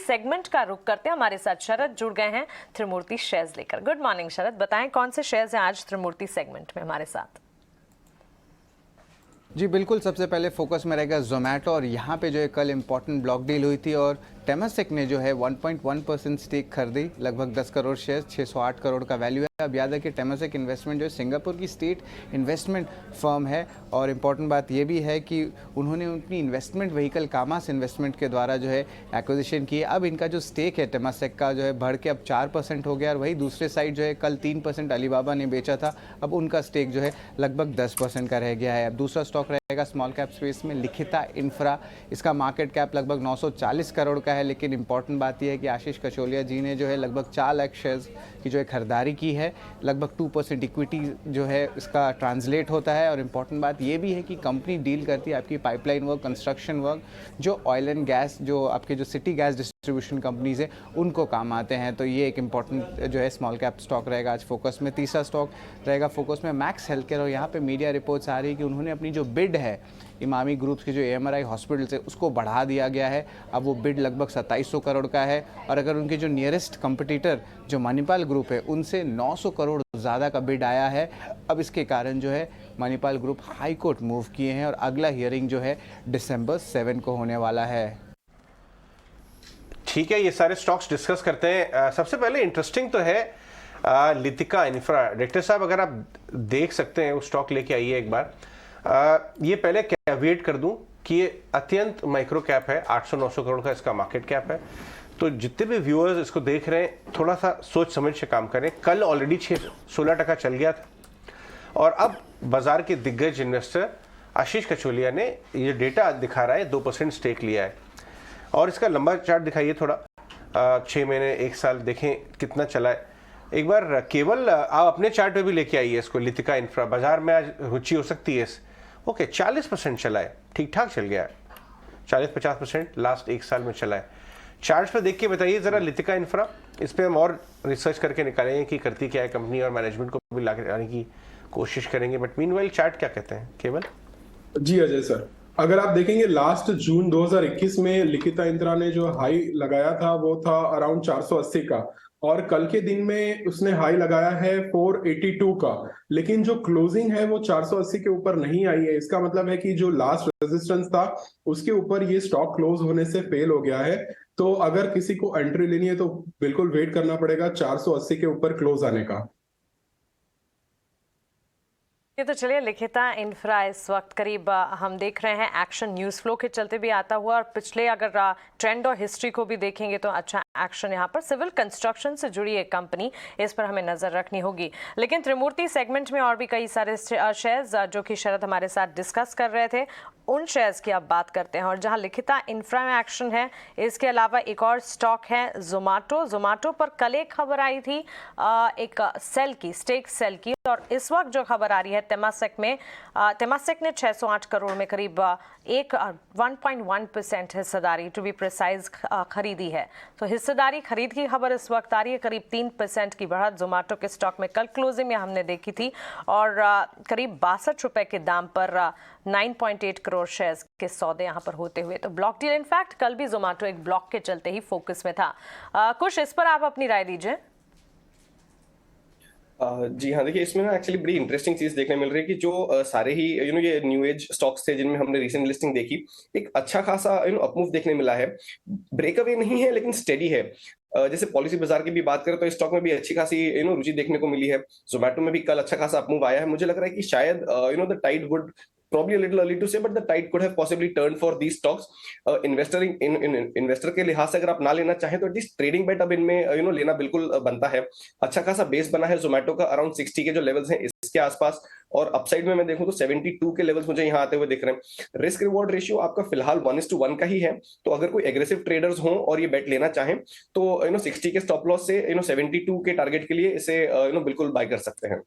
Segment का रुख करते हैं। हमारे साथ शरद जुड़ गए हैं त्रिमूर्ति शेयर्स लेकर। गुड मॉर्निंग शरद, बताएं कौन से शेयर्स हैं आज त्रिमूर्ति सेगमेंट में हमारे साथ? जी बिल्कुल, सबसे पहले फोकस में रहेगा जोमेटो, और यहाँ पे जो है कल इंपॉर्टेंट ब्लॉक डील हुई थी और टेमासेक ने जो है 1.1% स्टेक खरीदी, लगभग 10 करोड़ शेयर, 608 करोड़ का वैल्यू है। अब याद है कि टेमासेक इन्वेस्टमेंट जो है सिंगापुर की स्टेट इन्वेस्टमेंट फर्म है, और इम्पॉर्टेंट बात ये भी है कि उन्होंने अपनी इन्वेस्टमेंट व्हीकल कामास इन्वेस्टमेंट के द्वारा जो है एक्विजिशन की। अब इनका जो स्टेक है टेमासेक का जो है बढ़ के अब 4% हो गया, और वही दूसरे साइड जो है कल 3% अलीबाबा ने बेचा था, अब उनका स्टेक जो है लगभग 10% का रह गया है। अब दूसरा स्टॉक रहेगा स्मॉल कैप स्पेस में लिखिता इंफ्रा। इसका मार्केट कैप लगभग 940 करोड़ का है, लेकिन इंपॉर्टेंट बात यह है कि आशीष कचोलिया जी ने जो है लगभग 4 लाख शेयर्स की जो है खरीदारी की है, लगभग 2% इक्विटी जो है इसका ट्रांसलेट होता है। और इम्पॉर्टेंट बात यह भी है कि कंपनी डील करती है आपकी पाइपलाइन वर्क, कंस्ट्रक्शन वर्क, जो ऑयल एंड गैस, जो आपके जो सिटी गैस डिस्ट्रीब्यूशन कंपनीज है उनको काम आते हैं। तो ये एक इंपॉर्टेंट जो है स्मॉल कैप स्टॉक रहेगा आज फोकस में। तीसरा स्टॉक रहेगा फोकस में मैक्स हेल्थ केयर, और यहाँ पे मीडिया रिपोर्ट्स आ रही है कि उन्होंने अपनी जो बिड है इमामी ग्रुप्स के जो AMRI हॉस्पिटल से उसको बढ़ा दिया गया है। अब वो बिड लगभग 2700 करोड़ का है, और अगर उनके जो नियरेस्ट कंपटीटर जो मणिपाल ग्रुप है उनसे 900 करोड़ ज़्यादा का बिड आया है। अब इसके कारण जो है Manipal group high court move किए हैं, और अगला हियरिंग जो है December 7 को होने वाला है। ठीक है, ये सारे स्टॉक्स डिस्कस करते हैं। सबसे पहले इंटरेस्टिंग तो है लिथिका इंफ्रा। डायरेक्टर साहब अगर आप देख सकते हैं वो स्टॉक लेके आइए एक बार। ये पहले कैविएट कर दूं कि ये अत्यंत माइक्रो कैप है, 800-900 करोड़ का इसका मार्केट कैप है। तो जितने भी व्यूअर्स इसको देख रहे हैं थोड़ा सा सोच समझ से काम करें। कल ऑलरेडी 16% चल गया था, और अब बाजार के दिग्गज इन्वेस्टर आशीष कचोलिया ने ये डेटा दिखा रहा है 2% स्टेक लिया है। और इसका लंबा चार्ट दिखाइए थोड़ा, 6 महीने 1 साल देखें कितना चला है। एक बार केवल आप अपने चार्ट पे भी लेके आइए इसको। लिथिका इंफ्रा बाजार में आज रुचि हो सकती है। ओके, 40% चला है, ठीक ठाक चल गया है, 40-50% लास्ट 1 साल में चला है। चार्ट पे देख के बताइए जरा लिथिका इंफ्रा, इस पे हम और रिसर्च करके निकालेंगे कि करती क्या है कंपनी, और मैनेजमेंट को भी लाने की कोशिश करेंगे। बट मीनवाइल चार्ट क्या कहते हैं केवल? जी अजय सर, अगर आप देखेंगे लास्ट जून 2021 में लिखिता इंफ्रा ने जो हाई लगाया था वो था अराउंड 480 का, और कल के दिन में उसने हाई लगाया है 482 का, लेकिन जो क्लोजिंग है वो 480 के ऊपर नहीं आई है। इसका मतलब है कि जो लास्ट रेजिस्टेंस था उसके ऊपर ये स्टॉक क्लोज होने से फेल हो गया है। तो अगर किसी को एंट्री लेनी है तो बिल्कुल वेट करना पड़ेगा 480 के ऊपर क्लोज आने का। ये तो चलिए, लिखिता इंफ्रा इस वक्त करीब हम देख रहे हैं एक्शन न्यूज़ फ्लो के चलते भी आता हुआ, और पिछले अगर ट्रेंड और हिस्ट्री को भी देखेंगे तो अच्छा एक्शन यहाँ पर। सिविल कंस्ट्रक्शन से जुड़ी एक कंपनी, इस पर हमें नजर रखनी होगी। लेकिन त्रिमूर्ति सेगमेंट में और भी कई सारे शेयर्स जो कि शरद हमारे साथ डिस्कस कर रहे थे, उन शेयर्स की अब बात करते हैं। और जहां लिखिता इंफ्रा में एक्शन है, इसके अलावा एक और स्टॉक है जोमेटो पर कल एक खबर आई थी एक सेल की, स्टेक सेल की, और इस वक्त जो खबर आ रही है टेमासेक में, टेमासेक ने 608 करोड़ में करीब 1.1% हिस्सेदारी टू बी प्रिसाइज खरीदी है। तो हिस्सेदारी खरीद की खबर इस वक्त आ रही है। करीब 3% की बढ़त जोमेटो के स्टॉक में कल क्लोजिंग में हमने देखी थी, और करीब 62 रुपए के दाम पर 9.8 करोड़ शेयर्स के सौदे यहाँ पर होते हुए। तो ब्लॉक डील, इनफैक्ट कल भी जोमेटो एक ब्लॉक के चलते ही फोकस में था। कुछ इस पर आप अपनी राय दीजिए। जी हाँ, देखिए इसमें ना एक्चुअली बड़ी इंटरेस्टिंग चीज देखने मिल रही है कि जो सारे ही ये न्यू एज स्टॉक्स थे जिनमें हमने रिसेंट लिस्टिंग देखी, एक अच्छा खासा अपमूव देखने मिला है। ब्रेकअवे नहीं है लेकिन स्टेडी है। जैसे पॉलिसी बाजार की भी बात करें तो स्टॉक में भी अच्छी खासी रुचि देखने को मिली है। जोमेटो में भी कल अच्छा खासा अपमूव आया है। मुझे लग रहा है कि शायद the tide would probably a little early to say, but the tide could have possibly turned for these stocks. Investor के लिहाज से अगर आप ना लेना चाहें तो एटलीस्ट ट्रेडिंग बेट अब इनमें लेना बिल्कुल बनता है। अच्छा खासा बेस बना है जोमेटो का, अराउंड 60 के जो लेवल्स हैं इसके आसपास, और अपसाइड में मैं देखूं तो 72 के लेवल्स मुझे यहाँ आते हुए दिख रहे हैं। रिस्क रिवॉर्ड रेशियो आपका फिलहाल 1:1 का ही है। तो अगर कोई एग्रेसिव ट्रेडर्स हों और ये बेट लेना चाहें तो 60 के स्टॉप लॉस से 72 के टारगेट के लिए इसे बिल्कुल बाय कर सकते हैं।